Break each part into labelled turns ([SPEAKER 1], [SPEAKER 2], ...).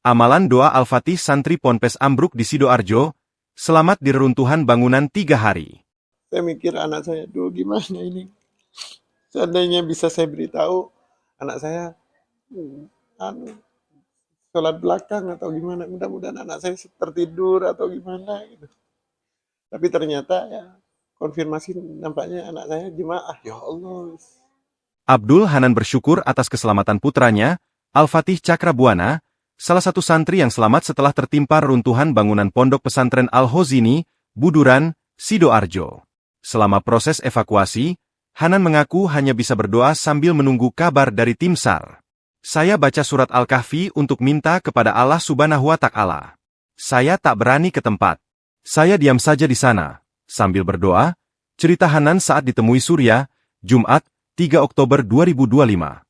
[SPEAKER 1] Amalan doa Al-Fatih santri Ponpes ambruk di Sidoarjo, selamat di reruntuhan bangunan 3 hari.
[SPEAKER 2] Saya mikir anak saya, duh gimana ini? Seandainya bisa saya beritahu anak saya, anu, sholat belakang atau gimana, mudah-mudahan anak saya tertidur atau gimana gitu. Tapi ternyata ya konfirmasi nampaknya anak saya jemaah. Ya Allah.
[SPEAKER 1] Abdul Hanan bersyukur atas keselamatan putranya, Al-Fatih Cakrabuana, salah satu santri yang selamat setelah tertimpa runtuhan bangunan pondok pesantren Al-Hozini, Buduran, Sidoarjo. Selama proses evakuasi, Hanan mengaku hanya bisa berdoa sambil menunggu kabar dari tim SAR. Saya baca surat Al-Kahfi untuk minta kepada Allah Subhanahu wa Ta'ala. Saya tak berani ke tempat. Saya diam saja di sana, sambil berdoa, cerita Hanan saat ditemui Surya, Jumat, 3 Oktober 2025.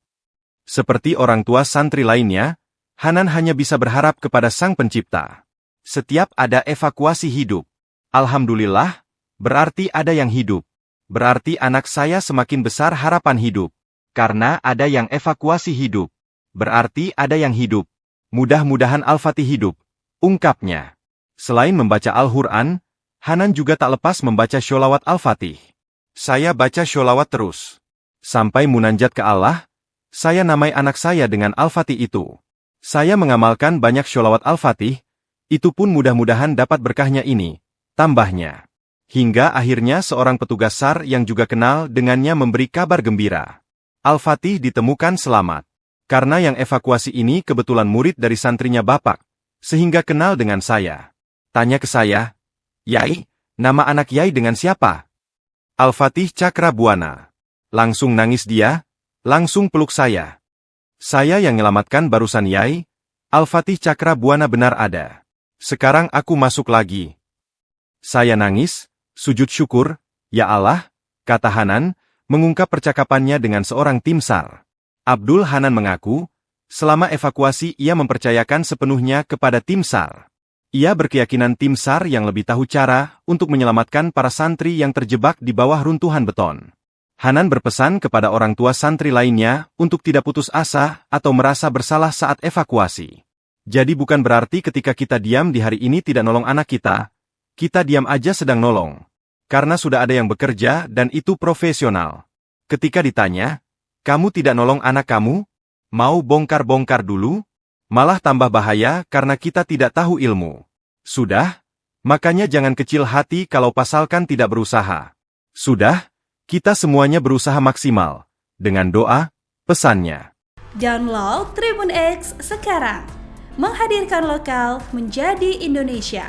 [SPEAKER 1] Seperti orang tua santri lainnya, Hanan hanya bisa berharap kepada Sang Pencipta. Setiap ada evakuasi hidup, alhamdulillah, berarti ada yang hidup. Berarti anak saya semakin besar harapan hidup. Karena ada yang evakuasi hidup, berarti ada yang hidup. Mudah-mudahan Al-Fatih hidup, ungkapnya. Selain membaca Al-Quran, Hanan juga tak lepas membaca sholawat Al-Fatih. Saya baca sholawat terus. Sampai munajat ke Allah, saya namai anak saya dengan Al-Fatih itu. Saya mengamalkan banyak sholawat Al-Fatih, itu pun mudah-mudahan dapat berkahnya ini, tambahnya. Hingga akhirnya seorang petugas SAR yang juga kenal dengannya memberi kabar gembira. Al-Fatih ditemukan selamat. Karena yang evakuasi ini kebetulan murid dari santrinya Bapak, sehingga kenal dengan saya. Tanya ke saya, Yai, nama anak Yai dengan siapa? Al-Fatih Cakrabuana. Langsung nangis dia, langsung peluk saya. Saya yang menyelamatkan barusan Yai, Al-Fatih Cakrabuana benar ada. Sekarang aku masuk lagi. Saya nangis, sujud syukur, ya Allah, kata Hanan, mengungkap percakapannya dengan seorang tim SAR. Abdul Hanan mengaku, selama evakuasi ia mempercayakan sepenuhnya kepada tim SAR. Ia berkeyakinan tim SAR yang lebih tahu cara untuk menyelamatkan para santri yang terjebak di bawah runtuhan beton. Hanan berpesan kepada orang tua santri lainnya untuk tidak putus asa atau merasa bersalah saat evakuasi. Jadi bukan berarti ketika kita diam di hari ini tidak nolong anak kita diam aja sedang nolong. Karena sudah ada yang bekerja dan itu profesional. Ketika ditanya, kamu tidak nolong anak kamu? Mau bongkar-bongkar dulu? Malah tambah bahaya karena kita tidak tahu ilmu. Sudah? Makanya jangan kecil hati kalau pasalkan tidak berusaha. Sudah? Kita semuanya berusaha maksimal. Dengan doa, pesannya.
[SPEAKER 3] Download Tribun X sekarang. Menghadirkan lokal menjadi Indonesia.